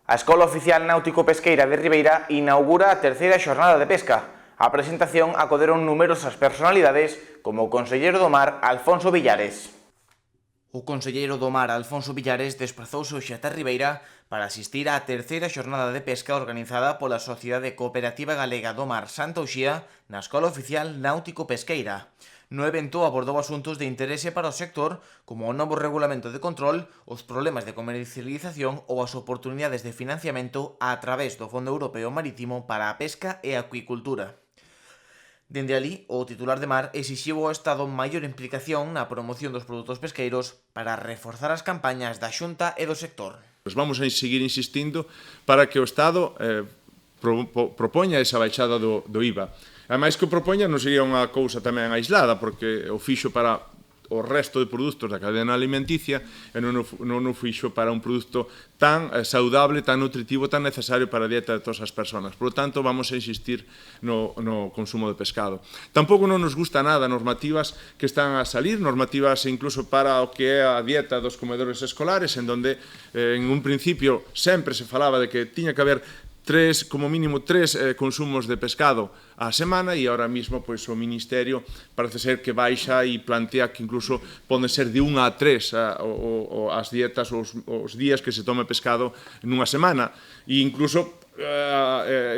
A Escola Oficial Náutico-Pesqueira de Ribeira inaugura a terceira xornada de pesca. A presentación acoderon numerosas personalidades como o conselleiro do Mar Alfonso Villares. O conselleiro do Mar Alfonso Villares desprazouse hoxe ata Ribeira para asistir á terceira xornada de pesca organizada pola Sociedade Cooperativa Galega do Mar Santa Uxía na Escola Oficial Náutico-Pesqueira. No evento abordou asuntos de interese para o sector como o novo regulamento de control, os problemas de comercialización ou as oportunidades de financiamento a través do Fondo Europeo Marítimo para a Pesca e a Acuicultura. Dende ali, o titular de Mar exixiu ao Estado maior implicación na promoción dos produtos pesqueiros para reforzar as campañas da Xunta e do sector. Vamos a seguir insistindo para que o Estado propoña esa baixada do IVA. Ademais que o propoña non sería unha cousa tamén aislada, porque o fixo para o resto de produtos da cadena alimenticia e non o fixo para un produto tan saudable, tan nutritivo, tan necesario para a dieta de todas as persoas. Por lo tanto, vamos a insistir no consumo de pescado. Tampouco non nos gusta nada normativas que están a salir, normativas incluso para o que é a dieta dos comedores escolares, en donde en un principio sempre se falaba de que tiña que haber como mínimo tres consumos de pescado á semana e ahora mismo pois, o Ministerio parece ser que baixa e plantea que incluso poden ser de 1 a 3 as dietas, os días que se tome pescado nunha semana e incluso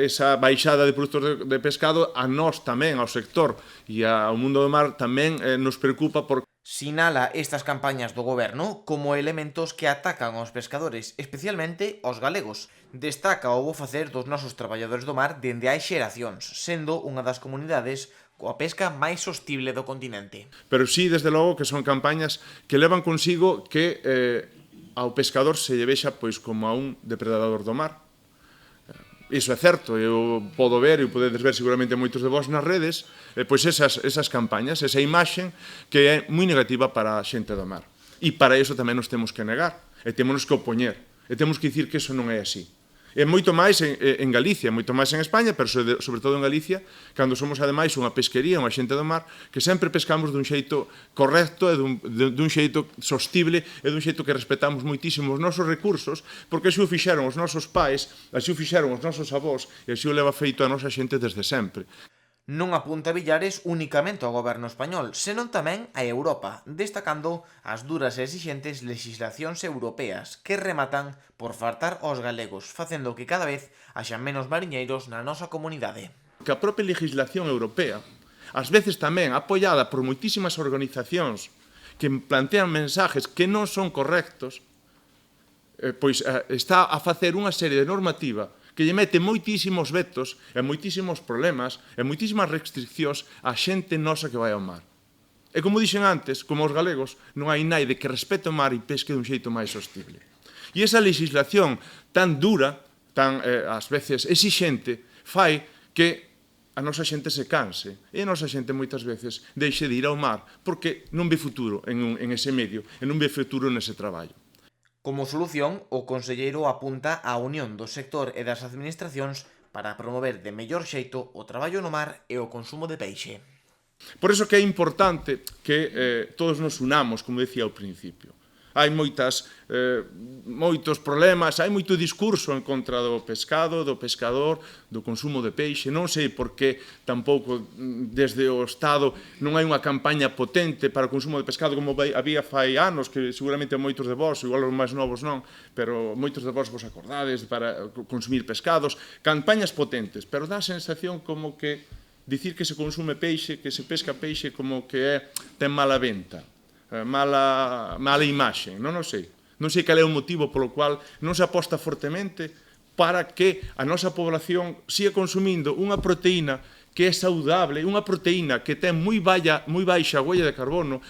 esa baixada de produtos de pescado a nós tamén, ao sector e ao mundo do mar tamén nos preocupa porque sinala estas campañas do goberno como elementos que atacan aos pescadores, especialmente aos galegos. Destaca o bo facer dos nosos traballadores do mar dende hai xeracións, sendo unha das comunidades coa pesca máis sostible do continente. Pero sí, desde logo, que son campañas que levan consigo que ao pescador se lle vexa pois, como a un depredador do mar. Iso é certo, eu podo ver, e podedes ver seguramente moitos de vós nas redes, pois esas campañas, esa imaxe que é moi negativa para a xente do mar. E para iso tamén nos temos que negar, e temos que opoñer, e temos que dicir que iso non é así. É moito máis en Galicia, moito máis en España, pero sobre todo en Galicia, cando somos ademais unha pesquería, unha xente do mar, que sempre pescamos dun xeito correcto e dun xeito sostible e dun xeito que respetamos moitísimo os nosos recursos, porque así o fixeron os nosos pais, así o fixeron os nosos avós e así o leva feito a nosa xente desde sempre. Non apunta Villares únicamente ao goberno español, senón tamén a Europa, destacando as duras e exixentes legislacións europeas que rematan por fartar aos galegos, facendo que cada vez haxa menos mariñeiros na nosa comunidade. Que a propia legislación europea, ás veces tamén apoiada por moitísimas organizacións que plantean mensajes que non son correctos, pois está a facer unha serie de normativa que lle mete moitísimos vetos e moitísimos problemas e moitísimas restriccións á xente nosa que vai ao mar. E como dixen antes, como os galegos, non hai naide que respete o mar e pesque dun xeito máis sostible. E esa legislación tan dura, tan, ás veces, exixente, fai que a nosa xente se canse e a nosa xente moitas veces deixe de ir ao mar porque non ve futuro en ese medio e non ve futuro nese traballo. Como solución, o conselleiro apunta á unión do sector e das administracións para promover de mellor xeito o traballo no mar e o consumo de peixe. Por iso que é importante que todos nos unamos, como decía ao principio. Hai moitos problemas, hai moito discurso en contra do pescado, do pescador, do consumo de peixe. Non sei por que tampouco desde o Estado non hai unha campaña potente para o consumo de pescado como había fai anos, que seguramente moitos de vós, igual os máis novos non, pero moitos de vos acordades para consumir pescados, campañas potentes, pero dá a sensación como que dicir que se consume peixe, que se pesca peixe como que ten mala venta. Mala imaxe, non sei. Non sei cal é o motivo polo cual non se aposta fortemente para que a nosa población siga consumindo unha proteína que é saudable, unha proteína que ten moi baixa huella de carbono,